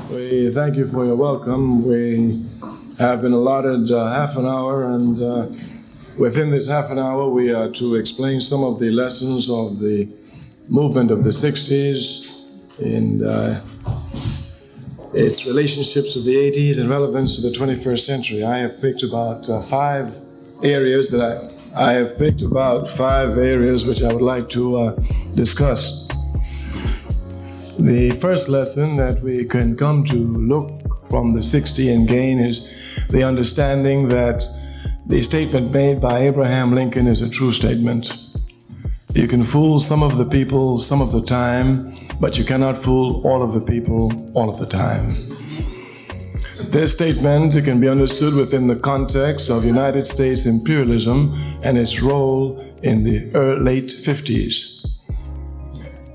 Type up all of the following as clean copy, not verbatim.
We thank you for your welcome. We have been allotted half an hour, and within this half an hour, we are to explain some of the lessons of the movement of the 60s and its relationships with the 80s and relevance to the 21st century. I have picked about five areas which I would like to discuss. The first lesson that we can come to look from the 60 and gain is the understanding that the statement made by Abraham Lincoln is a true statement. You can fool some of the people some of the time, but you cannot fool all of the people all of the time. This statement can be understood within the context of United States imperialism and its role in the late 50s.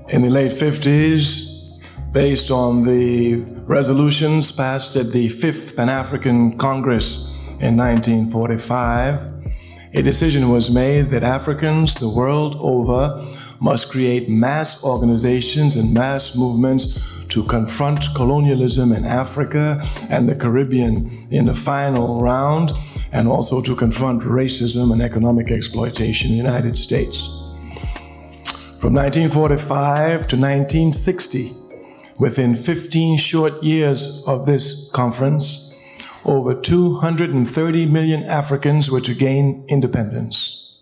In the late 50s, based on the resolutions passed at the Fifth Pan-African Congress in 1945, a decision was made that Africans the world over must create mass organizations and mass movements to confront colonialism in Africa and the Caribbean in the final round, and also to confront racism and economic exploitation in the United States. From 1945 to 1960, within 15 short years of this conference, over 230 million Africans were to gain independence.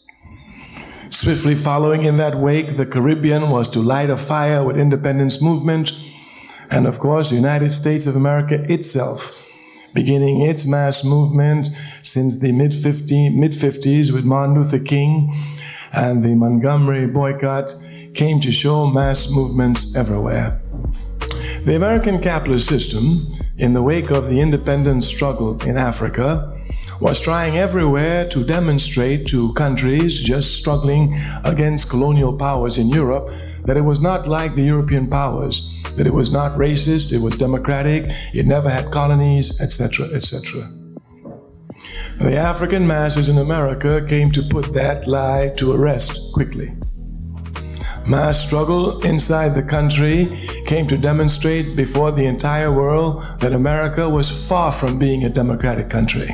Swiftly following in that wake, the Caribbean was to light a fire with independence movement, and of course, the United States of America itself, beginning its mass movement since the mid-50s with Martin Luther King and the Montgomery boycott, came to show mass movements everywhere. The American capitalist system, in the wake of the independence struggle in Africa, was trying everywhere to demonstrate to countries just struggling against colonial powers in Europe that it was not like the European powers, that it was not racist, it was democratic, it never had colonies, etc., etc. The African masses in America came to put that lie to rest quickly. Mass struggle inside the country came to demonstrate before the entire world that America was far from being a democratic country.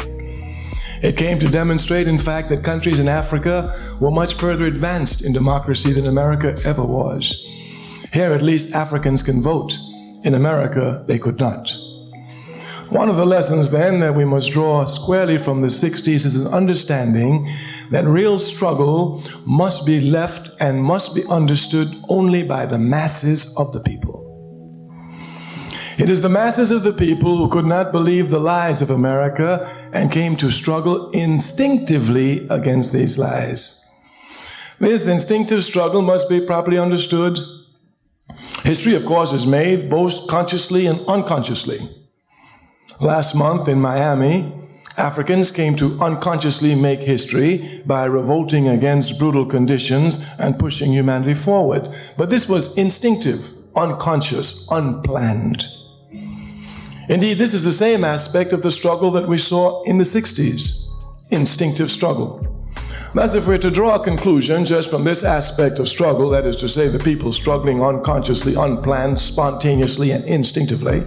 It came to demonstrate, in fact, that countries in Africa were much further advanced in democracy than America ever was. Here, at least, Africans can vote. In America, they could not. One of the lessons, then, that we must draw squarely from the 60s is an understanding that real struggle must be left and must be understood only by the masses of the people. It is the masses of the people who could not believe the lies of America and came to struggle instinctively against these lies. This instinctive struggle must be properly understood. History, of course, is made both consciously and unconsciously. Last month in Miami, Africans came to unconsciously make history by revolting against brutal conditions and pushing humanity forward. But this was instinctive, unconscious, unplanned. Indeed, this is the same aspect of the struggle that we saw in the 60s, instinctive struggle. Thus, if we're to draw a conclusion just from this aspect of struggle, that is to say the people struggling unconsciously, unplanned, spontaneously, and instinctively,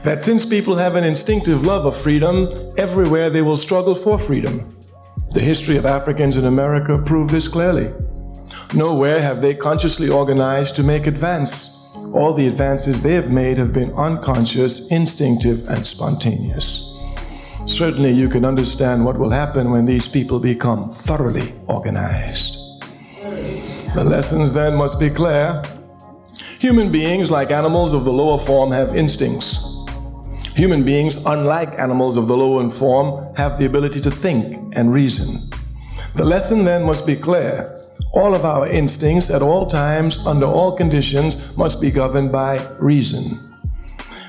that since people have an instinctive love of freedom, everywhere they will struggle for freedom. The history of Africans in America proved this clearly. Nowhere have they consciously organized to make advance. All the advances they have made have been unconscious, instinctive, and spontaneous. Certainly you can understand what will happen when these people become thoroughly organized. The lessons then must be clear. Human beings, like animals of the lower form, have instincts. Human beings, unlike animals of the lower form, have the ability to think and reason. The lesson then must be clear. All of our instincts at all times, under all conditions, must be governed by reason.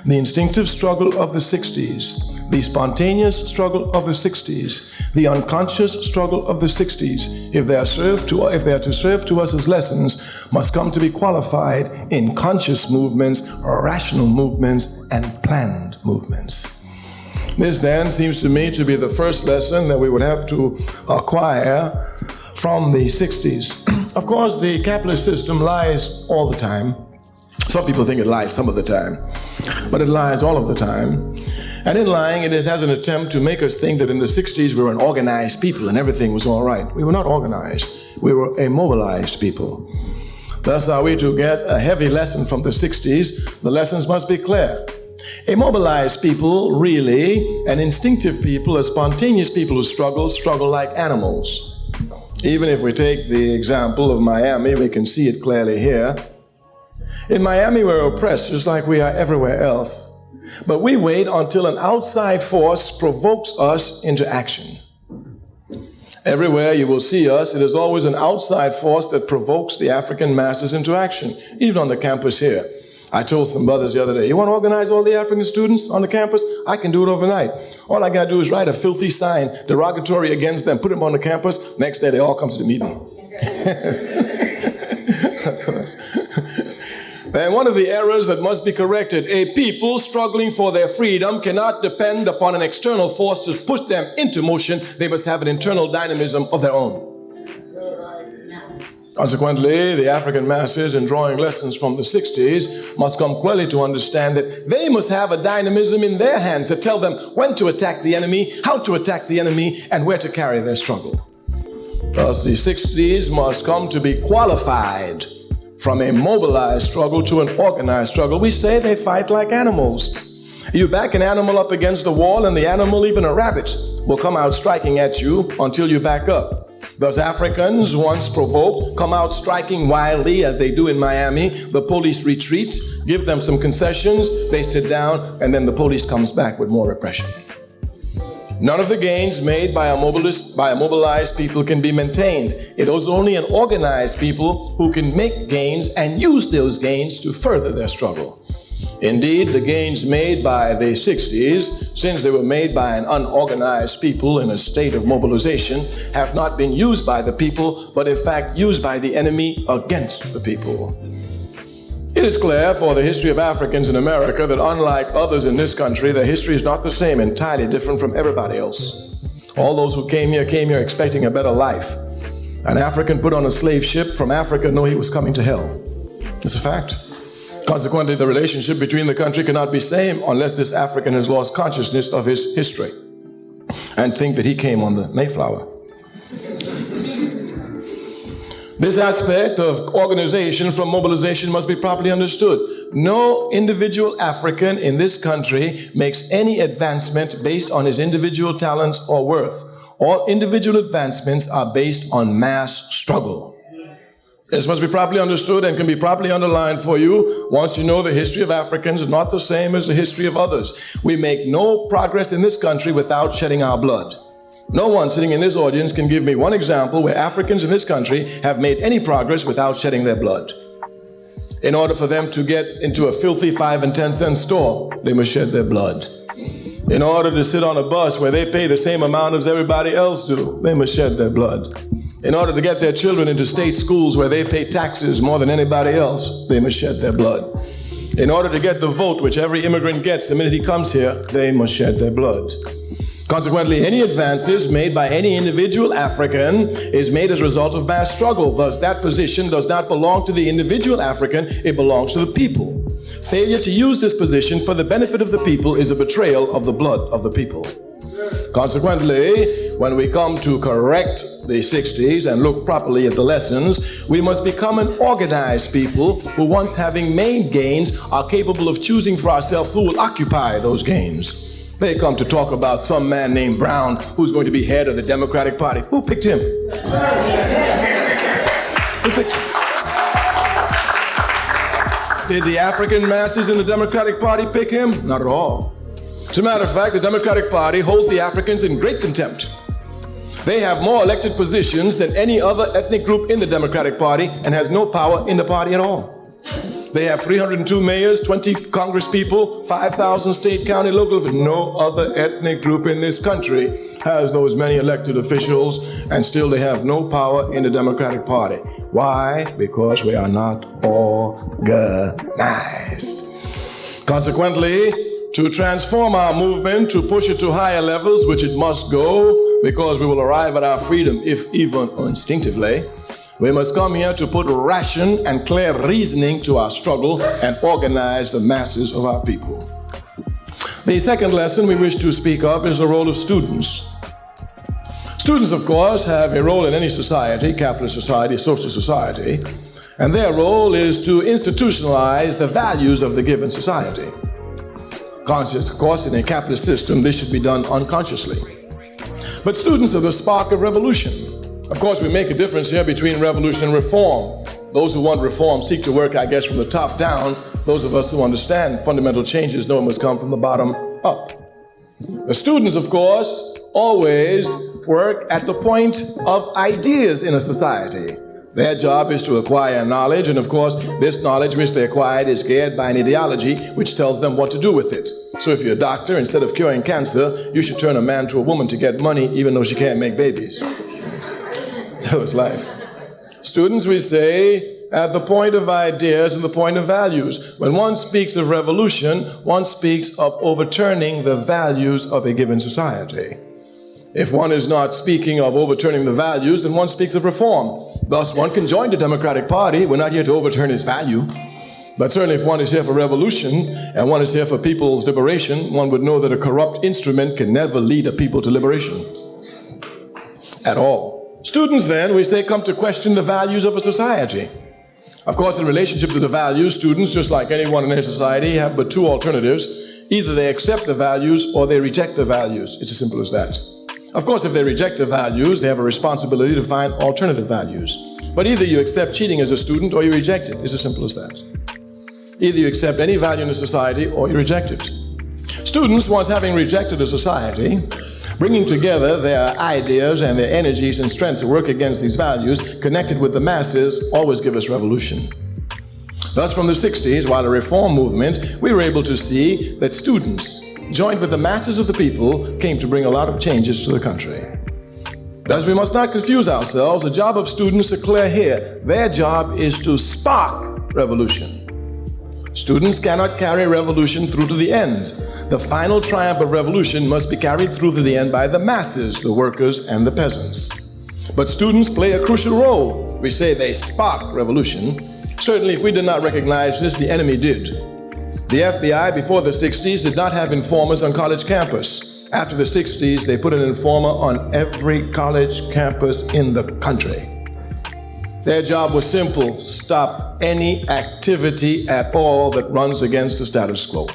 The instinctive struggle of the 60s, the spontaneous struggle of the 60s, the unconscious struggle of the 60s, if they are to serve to us as lessons, must come to be qualified in conscious movements, rational movements, and planned movements. This then seems to me to be the first lesson that we would have to acquire from the 60s. Of course, the capitalist system lies all the time. Some people think it lies some of the time. but it lies all of the time. And in lying, it has an attempt to make us think that in the 60s we were an organized people and everything was all right. We were not organized. We were a mobilized people. Thus are we to get a heavy lesson from the 60s. The lessons must be clear. A mobilized people, really, an instinctive people, a spontaneous people who struggle like animals. Even if we take the example of Miami, we can see it clearly here. In Miami, we're oppressed just like we are everywhere else. But we wait until an outside force provokes us into action. Everywhere you will see us, it is always an outside force that provokes the African masses into action, even on the campus here. I told some brothers the other day, you want to organize all the African students on the campus? I can do it overnight. All I got to do is write a filthy sign, derogatory against them, put them on the campus. Next day, they all come to the meeting. And one of the errors that must be corrected, a people struggling for their freedom cannot depend upon an external force to push them into motion. They must have an internal dynamism of their own. Consequently, the African masses, in drawing lessons from the 60s, must come clearly to understand that they must have a dynamism in their hands that tell them when to attack the enemy, how to attack the enemy, and where to carry their struggle. Thus, the 60s must come to be qualified from a mobilized struggle to an organized struggle. We say they fight like animals. You back an animal up against the wall, and the animal, even a rabbit, will come out striking at you until you back up. Thus, Africans, once provoked, come out striking wildly as they do in Miami. The police retreat, give them some concessions, they sit down, and then the police comes back with more repression. None of the gains made by a mobilized people can be maintained. It is only an organized people who can make gains and use those gains to further their struggle. Indeed, the gains made by the 60s, since they were made by an unorganized people in a state of mobilization, have not been used by the people, but in fact used by the enemy against the people. It is clear for the history of Africans in America that unlike others in this country, their history is not the same, entirely different from everybody else. All those who came here expecting a better life. An African put on a slave ship from Africa knew he was coming to hell. It's a fact. Consequently, the relationship between the country cannot be same unless this African has lost consciousness of his history and think that he came on the Mayflower. This aspect of organization from mobilization must be properly understood. No individual African in this country makes any advancement based on his individual talents or worth. All individual advancements are based on mass struggle. This must be properly understood and can be properly underlined for you once you know the history of Africans is not the same as the history of others. We make no progress in this country without shedding our blood. No one sitting in this audience can give me one example where Africans in this country have made any progress without shedding their blood. In order for them to get into a filthy 5 and 10 cent store, they must shed their blood. In order to sit on a bus where they pay the same amount as everybody else do, they must shed their blood. In order to get their children into state schools where they pay taxes more than anybody else, they must shed their blood. In order to get the vote which every immigrant gets the minute he comes here, they must shed their blood. Consequently, any advances made by any individual African is made as a result of mass struggle. Thus, that position does not belong to the individual African, it belongs to the people. Failure to use this position for the benefit of the people is a betrayal of the blood of the people. Consequently, when we come to correct the 60s and look properly at the lessons, we must become an organized people who, once having made gains, are capable of choosing for ourselves who will occupy those gains. They come to talk about some man named Brown who's going to be head of the Democratic Party. Who picked him? Who picked him? Did the African masses in the Democratic Party pick him? Not at all. As a matter of fact, the Democratic Party holds the Africans in great contempt. They have more elected positions than any other ethnic group in the Democratic Party and has no power in the party at all. They have 302 mayors, 20 Congress people, 5,000 state, county, local. No other ethnic group in this country has those many elected officials, and still they have no power in the Democratic Party. Why? Because we are not organized. Consequently, to transform our movement, to push it to higher levels, which it must go, because we will arrive at our freedom, if even instinctively, We must come here to put ration and clear reasoning to our struggle and organize the masses of our people. The second lesson we wish to speak of is the role of students. Students, of course, have a role in any society, capitalist society, social society, and their role is to institutionalize the values of the given society. Conscious, of course, in a capitalist system, this should be done unconsciously. But students are the spark of revolution. Of course, we make a difference here between revolution and reform. Those who want reform seek to work, I guess, from the top down. Those of us who understand fundamental changes know it must come from the bottom up. The students, of course, always work at the point of ideas in a society. Their job is to acquire knowledge, and of course, this knowledge which they acquired is geared by an ideology which tells them what to do with it. So if you're a doctor, instead of curing cancer, you should turn a man to a woman to get money, even though she can't make babies. That was life. Students, we say, at the point of ideas and the point of values. When one speaks of revolution, one speaks of overturning the values of a given society. If one is not speaking of overturning the values, then one speaks of reform. Thus, one can join the Democratic Party. We're not here to overturn its value. But certainly if one is here for revolution and one is here for people's liberation, one would know that a corrupt instrument can never lead a people to liberation at all. Students, then, we say, come to question the values of a society. Of course, in relationship to the values, students, just like anyone in any society, have but two alternatives. Either they accept the values or they reject the values. It's as simple as that. Of course, if they reject the values, they have a responsibility to find alternative values. But either you accept cheating as a student or you reject it. It's as simple as that. Either you accept any value in a society or you reject it. Students, once having rejected a society, bringing together their ideas and their energies and strength to work against these values, connected with the masses, always give us revolution. Thus, from the 60s, while a reform movement, we were able to see that students, joined with the masses of the people, came to bring a lot of changes to the country. Thus, we must not confuse ourselves. The job of students is clear here. Their job is to spark revolution. Students cannot carry revolution through to the end. The final triumph of revolution must be carried through to the end by the masses, the workers and the peasants. But students play a crucial role. We say they spark revolution. Certainly, if we did not recognize this, the enemy did. The FBI before the 60s did not have informers on college campus. After the 60s, they put an informer on every college campus in the country. Their job was simple: stop any activity at all that runs against the status quo.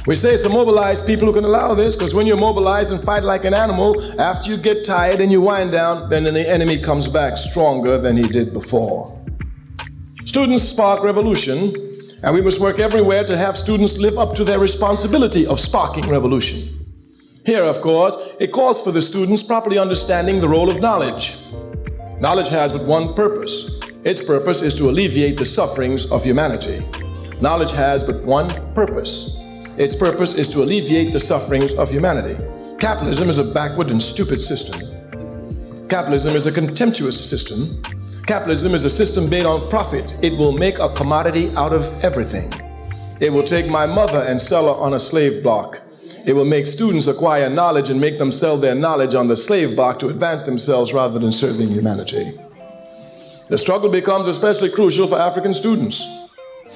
We say it's the mobilized people who can allow this, because when you're mobilized and fight like an animal, after you get tired and you wind down, then the enemy comes back stronger than he did before. Students spark revolution, and we must work everywhere to have students live up to their responsibility of sparking revolution. Here, of course, it calls for the students properly understanding the role of knowledge. Knowledge has but one purpose. Its purpose is to alleviate the sufferings of humanity. Knowledge has but one purpose. Its purpose is to alleviate the sufferings of humanity. Capitalism is a backward and stupid system. Capitalism is a contemptuous system. Capitalism is a system based on profit. It will make a commodity out of everything. It will take my mother and sell her on a slave block. It will make students acquire knowledge and make them sell their knowledge on the slave block to advance themselves rather than serving humanity. The struggle becomes especially crucial for African students.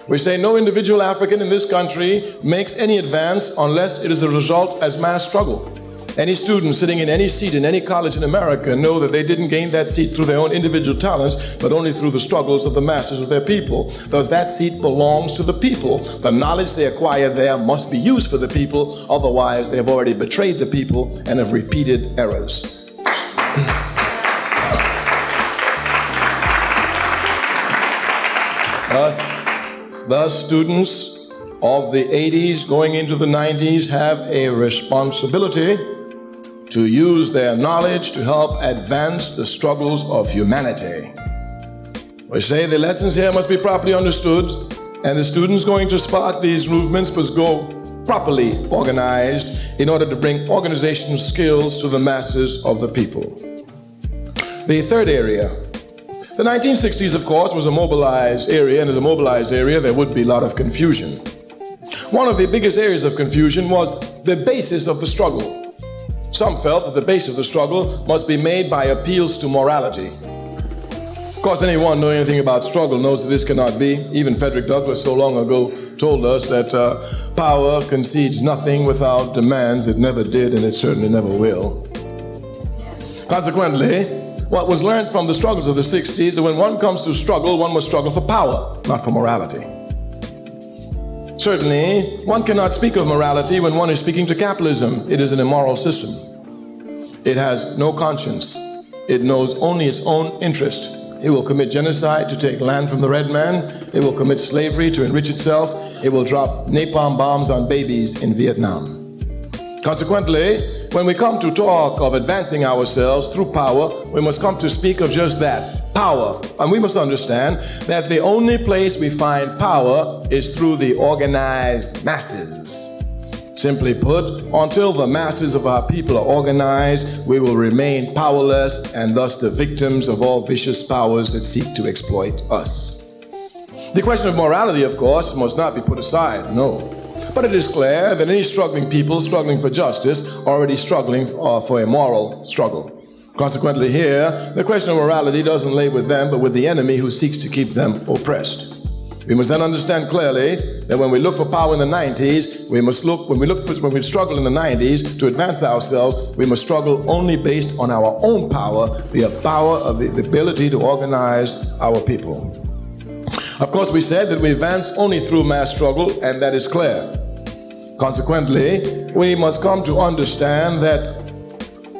We say no individual African in this country makes any advance unless it is a result as mass struggle. Any student sitting in any seat in any college in America know that they didn't gain that seat through their own individual talents, but only through the struggles of the masses of their people. Thus, that seat belongs to the people. The knowledge they acquire there must be used for the people, otherwise they have already betrayed the people and have repeated errors. Thus, students of the 80s going into the 90s have a responsibility to use their knowledge to help advance the struggles of humanity. We say the lessons here must be properly understood, and the students going to spark these movements must go properly organized in order to bring organizational skills to the masses of the people. The third area. The 1960s, of course, was a mobilized area, and as a mobilized area, there would be a lot of confusion. One of the biggest areas of confusion was the basis of the struggle. Some felt that the base of the struggle must be made by appeals to morality. Of course, anyone knowing anything about struggle knows that this cannot be. Even Frederick Douglass so long ago told us that power concedes nothing without demands. It never did, and it certainly never will. Consequently, what was learned from the struggles of the 60s is that when one comes to struggle, one must struggle for power, not for morality. Certainly, one cannot speak of morality when one is speaking to capitalism. It is an immoral system. It has no conscience. It knows only its own interest. It will commit genocide to take land from the red man. It will commit slavery to enrich itself. It will drop napalm bombs on babies in Vietnam. Consequently, when we come to talk of advancing ourselves through power, we must come to speak of just that, power. And we must understand that the only place we find power is through the organized masses. Simply put, until the masses of our people are organized, we will remain powerless and thus the victims of all vicious powers that seek to exploit us. The question of morality, of course, must not be put aside, no. But it is clear that any struggling people struggling for justice are already struggling for a moral struggle. Consequently here, the question of morality doesn't lay with them, but with the enemy who seeks to keep them oppressed. We must then understand clearly that when we look for power in the 90s, when we struggle in the 90s to advance ourselves, we must struggle only based on our own power, the power of the ability to organize our people. Of course, we said that we advance only through mass struggle, and that is clear. Consequently, we must come to understand that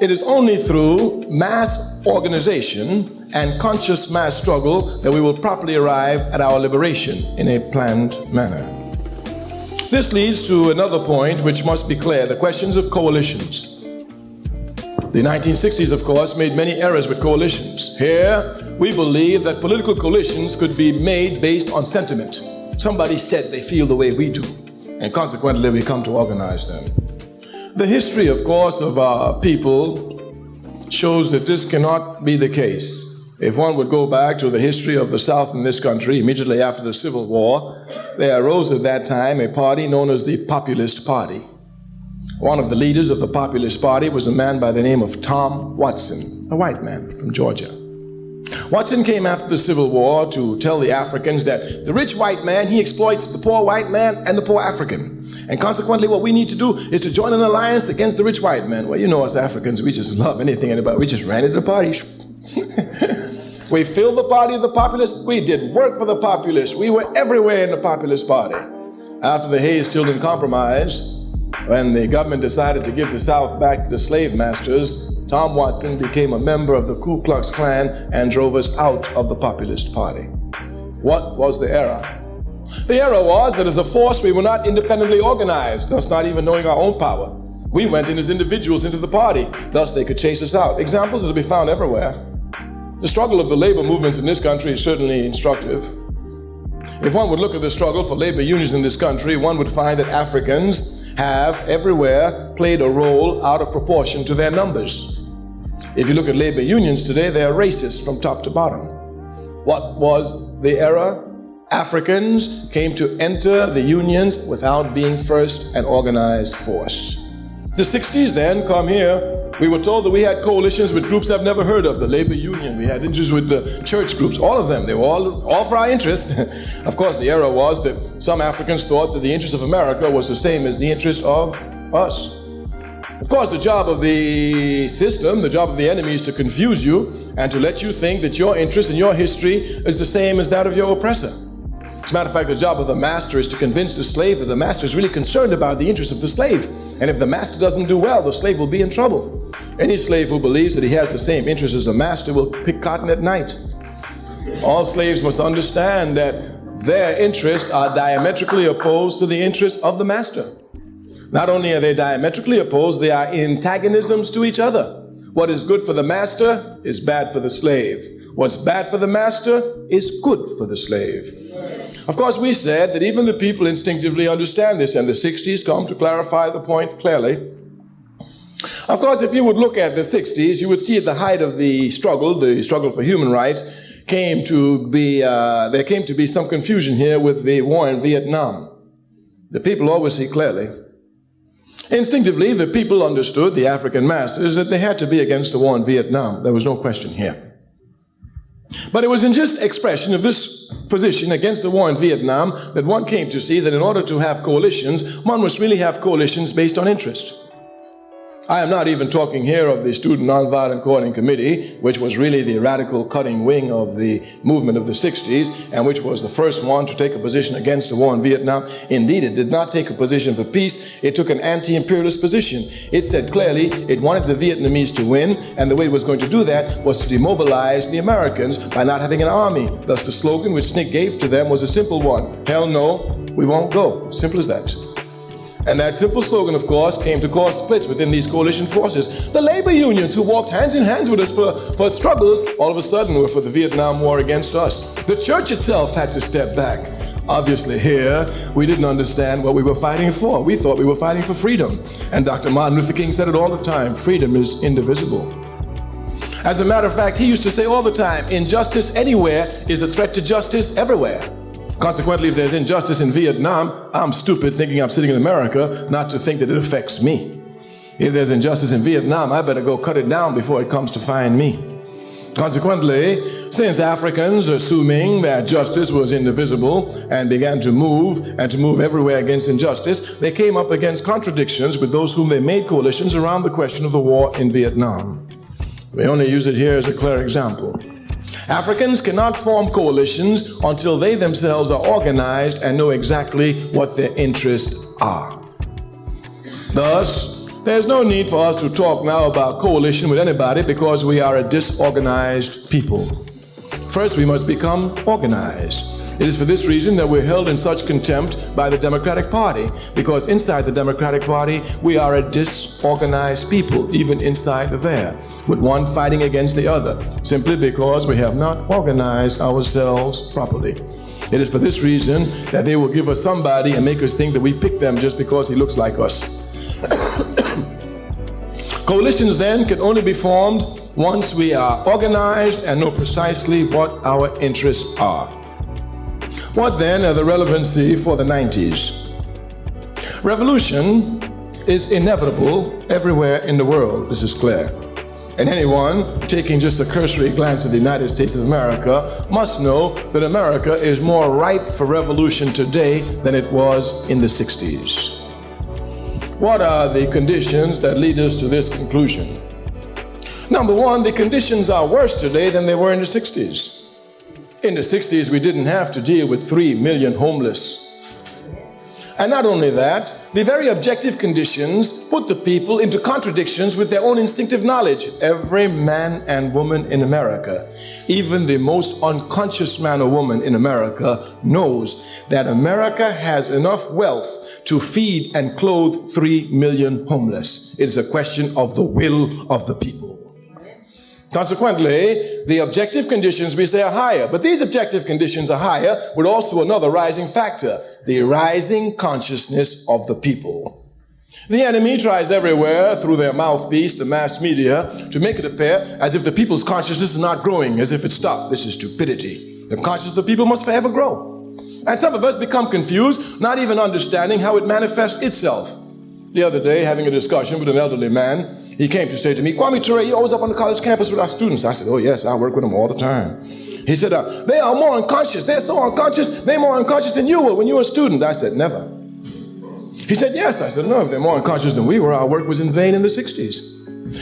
it is only through mass organization and conscious mass struggle that we will properly arrive at our liberation in a planned manner. This leads to another point which must be clear, the questions of coalitions. The 1960s, of course, made many errors with coalitions. Here, we believe that political coalitions could be made based on sentiment. Somebody said they feel the way we do, and consequently we come to organize them. The history, of course, of our people shows that this cannot be the case. If one would go back to the history of the South in this country, immediately after the Civil War, there arose at that time a party known as the Populist Party. One of the leaders of the Populist Party was a man by the name of Tom Watson, a white man from Georgia. Watson came after the Civil War to tell the Africans that the rich white man, he exploits the poor white man and the poor African. And consequently, what we need to do is to join an alliance against the rich white man. Well, you know us Africans, we just love anything anybody. We just ran into the party. We filled the party of the Populists. We did work for the Populists. We were everywhere in the Populist Party. After the Hayes-Tilden Compromise, when the government decided to give the South back to the slave masters, Tom Watson became a member of the Ku Klux Klan and drove us out of the Populist Party. What was the error? The error was that as a force we were not independently organized, thus not even knowing our own power. We went in as individuals into the party, thus they could chase us out. Examples are to be found everywhere. The struggle of the labor movements in this country is certainly instructive. If one would look at the struggle for labor unions in this country, one would find that Africans have everywhere played a role out of proportion to their numbers. If you look at labor unions today, they are racist from top to bottom. What was the error? Africans came to enter the unions without being first an organized force. The 60s then come here. We were told that we had coalitions with groups I've never heard of, the labor union. We had interests with the church groups, all of them. They were all for our interest. Of course, the error was that some Africans thought that the interest of America was the same as the interest of us. Of course, the job of the system, the job of the enemy is to confuse you and to let you think that your interest and your history is the same as that of your oppressor. As a matter of fact, the job of the master is to convince the slave that the master is really concerned about the interests of the slave. And if the master doesn't do well, the slave will be in trouble. Any slave who believes that he has the same interests as the master will pick cotton at night. All slaves must understand that their interests are diametrically opposed to the interests of the master. Not only are they diametrically opposed, they are antagonisms to each other. What is good for the master is bad for the slave. What's bad for the master is good for the slave. Of course, we said that even the people instinctively understand this, and the 60s come to clarify the point clearly. Of course, if you would look at the 60s, you would see at the height of the struggle for human rights, there came to be some confusion here with the war in Vietnam. The people always see clearly. Instinctively, the people understood, the African masses, that they had to be against the war in Vietnam. There was no question here. But it was in just expression of this position against the war in Vietnam that one came to see that in order to have coalitions, one must really have coalitions based on interest. I am not even talking here of the Student Nonviolent Coordinating Committee, which was really the radical cutting wing of the movement of the 60s, and which was the first one to take a position against the war in Vietnam. Indeed, it did not take a position for peace. It took an anti-imperialist position. It said clearly it wanted the Vietnamese to win, and the way it was going to do that was to demobilize the Americans by not having an army. Thus, the slogan which Nick gave to them was a simple one: hell no, we won't go. Simple as that. And that simple slogan, of course, came to cause splits within these coalition forces. The labor unions who walked hands in hands with us for struggles, all of a sudden were for the Vietnam War against us. The church itself had to step back. Obviously here, we didn't understand what we were fighting for. We thought we were fighting for freedom. And Dr. Martin Luther King said it all the time: freedom is indivisible. As a matter of fact, he used to say all the time, injustice anywhere is a threat to justice everywhere. Consequently, if there's injustice in Vietnam, I'm stupid thinking I'm sitting in America not to think that it affects me. If there's injustice in Vietnam, I better go cut it down before it comes to find me. Consequently, since Africans, assuming that justice was indivisible and began to move everywhere against injustice, they came up against contradictions with those whom they made coalitions around the question of the war in Vietnam. We only use it here as a clear example. Africans cannot form coalitions until they themselves are organized and know exactly what their interests are. Thus, there's no need for us to talk now about coalition with anybody because we are a disorganized people. First, we must become organized. It is for this reason that we're held in such contempt by the Democratic Party, because inside the Democratic Party, we are a disorganized people, even inside there, with one fighting against the other, simply because we have not organized ourselves properly. It is for this reason that they will give us somebody and make us think that we picked them just because he looks like us. Coalitions then can only be formed once we are organized and know precisely what our interests are. What then are the relevancy for the 90s? Revolution is inevitable everywhere in the world, this is clear. And anyone taking just a cursory glance at the United States of America must know that America is more ripe for revolution today than it was in the 60s. What are the conditions that lead us to this conclusion? Number one, the conditions are worse today than they were in the 60s. In the 60s, we didn't have to deal with 3 million homeless. And not only that, the very objective conditions put the people into contradictions with their own instinctive knowledge. Every man and woman in America, even the most unconscious man or woman in America, knows that America has enough wealth to feed and clothe 3 million homeless. It is a question of the will of the people. Consequently, the objective conditions we say are higher, but these objective conditions are higher with also another rising factor, the rising consciousness of the people. The enemy tries everywhere through their mouthpiece, the mass media, to make it appear as if the people's consciousness is not growing, as if it stopped. This is stupidity. The consciousness of the people must forever grow. And some of us become confused, not even understanding how it manifests itself. The other day, having a discussion with an elderly man, he came to say to me, Kwame, Ture, you're always up on the college campus with our students. I said, oh yes, I work with them all the time. He said, they are more unconscious. They're so unconscious. They're more unconscious than you were when you were a student. I said, never. He said, yes. I said, no, if they're more unconscious than we were, our work was in vain in the 60s.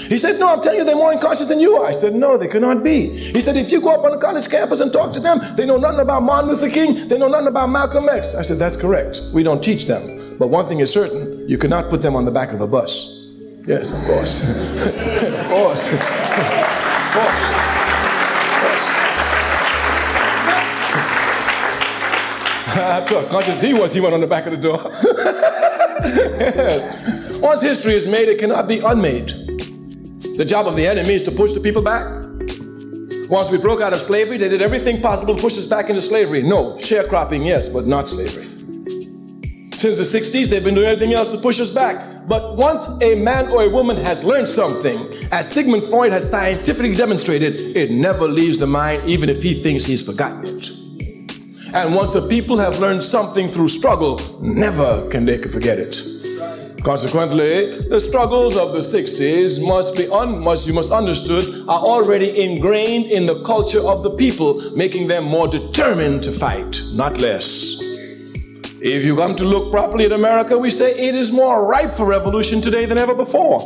He said, no, I'm telling you, they're more unconscious than you are. I said, no, they cannot be. He said, if you go up on the college campus and talk to them, they know nothing about Martin Luther King. They know nothing about Malcolm X. I said, that's correct. We don't teach them. But one thing is certain, you cannot put them on the back of a bus. Yes, of course. Of course. Of course. As conscious as he was, he went on the back of the door. Yes. Once history is made, it cannot be unmade. The job of the enemy is to push the people back. Once we broke out of slavery, they did everything possible to push us back into slavery. No, sharecropping, yes, but not slavery. Since the 60s, they've been doing everything else to push us back. But once a man or a woman has learned something, as Sigmund Freud has scientifically demonstrated, it never leaves the mind, even if he thinks he's forgotten it. And once the people have learned something through struggle, never can they forget it. Consequently, the struggles of the 60s you must understood, are already ingrained in the culture of the people, making them more determined to fight, not less. If you come to look properly at America, we say it is more ripe for revolution today than ever before.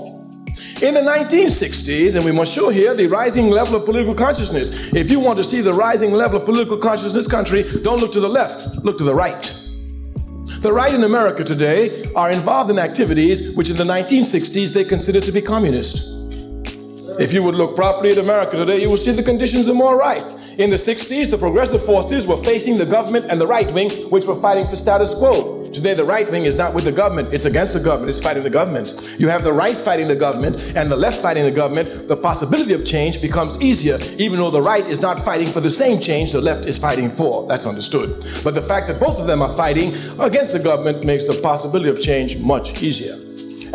In the 1960s, and we must show here the rising level of political consciousness. If you want to see the rising level of political consciousness in this country, don't look to the left, look to the right. The right in America today are involved in activities which in the 1960s they considered to be communist. If you would look properly at America today, you will see the conditions are more ripe. In the 60s, the progressive forces were facing the government and the right wing, which were fighting for status quo. Today, the right wing is not with the government, it's against the government, it's fighting the government. You have the right fighting the government and the left fighting the government. The possibility of change becomes easier, even though the right is not fighting for the same change the left is fighting for. That's understood. But the fact that both of them are fighting against the government makes the possibility of change much easier.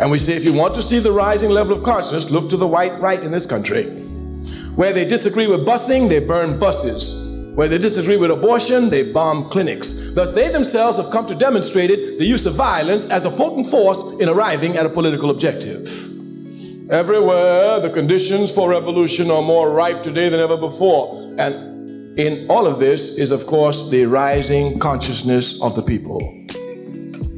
And we say if you want to see the rising level of consciousness, look to the white right in this country. Where they disagree with busing, they burn buses. Where they disagree with abortion, they bomb clinics. Thus, they themselves have come to demonstrate the use of violence as a potent force in arriving at a political objective. Everywhere, the conditions for revolution are more ripe today than ever before. And in all of this is, of course, the rising consciousness of the people.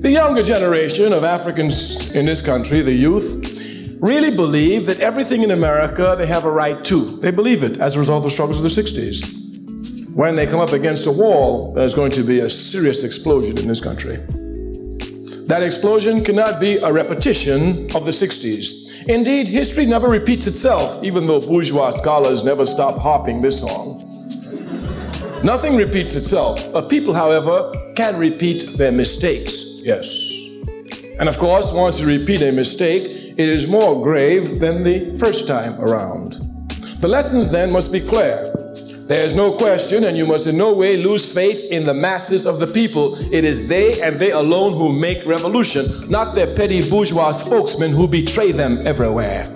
The younger generation of Africans in this country, the youth, really believe that everything in America they have a right to. They believe it as a result of the struggles of the 60s. When they come up against a wall, there's going to be a serious explosion in this country. That explosion cannot be a repetition of the 60s. Indeed, history never repeats itself, even though bourgeois scholars never stop harping this song. Nothing repeats itself. People, however, can repeat their mistakes. Yes. And of course, once you repeat a mistake, it is more grave than the first time around. The lessons then must be clear. There is no question, and you must in no way lose faith in the masses of the people. It is they and they alone who make revolution, not their petty bourgeois spokesmen who betray them everywhere.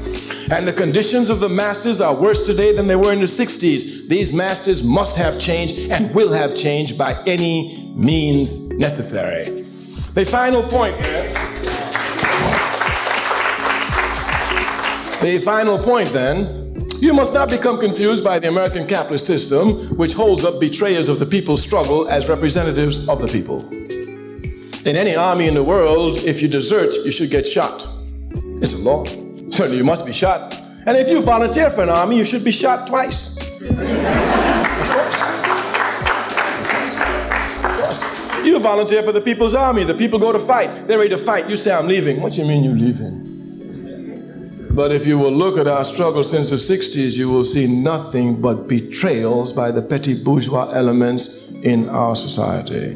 And the conditions of the masses are worse today than they were in the 60s. These masses must have changed and will have changed by any means necessary. The final point here. The final point then. You must not become confused by the American capitalist system, which holds up betrayers of the people's struggle as representatives of the people. In any army in the world, if you desert, you should get shot. It's a law. Certainly you must be shot. And if you volunteer for an army, you should be shot twice. Of course. Of course. You volunteer for the people's army. The people go to fight. They're ready to fight. You say, I'm leaving. What do you mean you're leaving? But if you will look at our struggle since the 60s, you will see nothing but betrayals by the petty bourgeois elements in our society.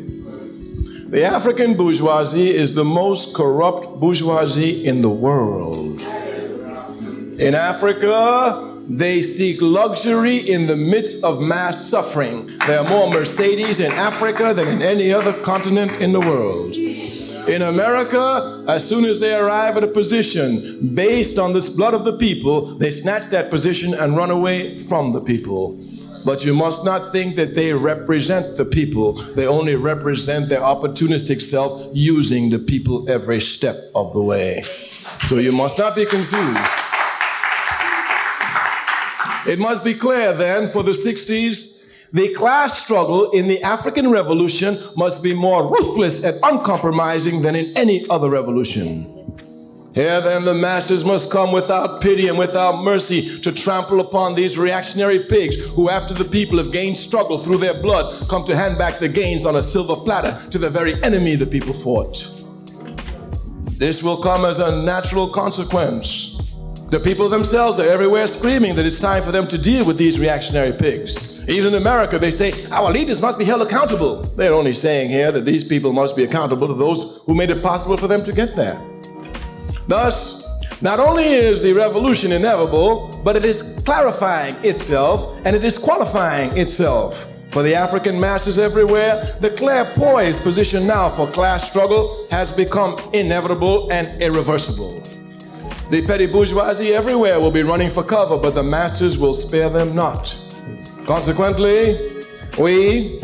The African bourgeoisie is the most corrupt bourgeoisie in the world. In Africa, they seek luxury in the midst of mass suffering. There are more Mercedes in Africa than in any other continent in the world. In America, as soon as they arrive at a position based on this blood of the people, they snatch that position and run away from the people. But you must not think that they represent the people. They only represent their opportunistic self, using the people every step of the way. So you must not be confused. It must be clear then, for the 60s, the class struggle in the African Revolution must be more ruthless and uncompromising than in any other revolution. Here then the masses must come without pity and without mercy to trample upon these reactionary pigs who, after the people have gained struggle through their blood, come to hand back the gains on a silver platter to the very enemy the people fought. This will come as a natural consequence. The people themselves are everywhere screaming that it's time for them to deal with these reactionary pigs. Even in America, they say, our leaders must be held accountable. They're only saying here that these people must be accountable to those who made it possible for them to get there. Thus, not only is the revolution inevitable, but it is clarifying itself and it is qualifying itself. For the African masses everywhere, the clairpoised position now for class struggle has become inevitable and irreversible. The petty bourgeoisie everywhere will be running for cover, but the masses will spare them not. Consequently, we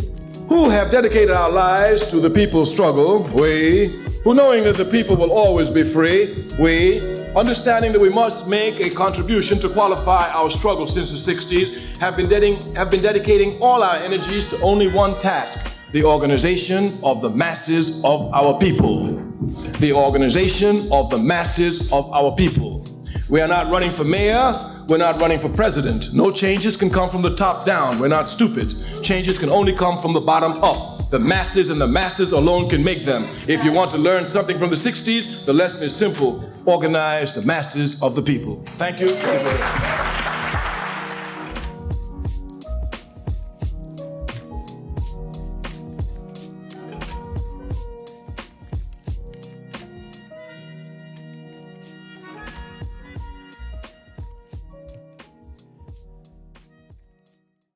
who have dedicated our lives to the people's struggle, we who, knowing that the people will always be free, we, understanding that we must make a contribution to qualify our struggle since the 60s, have been dedicating all our energies to only one task: the organization of the masses of our people. The organization of the masses of our people. We are not running for mayor. We're not running for president. No changes can come from the top down. We're not stupid. Changes can only come from the bottom up. The masses and the masses alone can make them. If you want to learn something from the 60s, the lesson is simple. Organize the masses of the people. Thank you.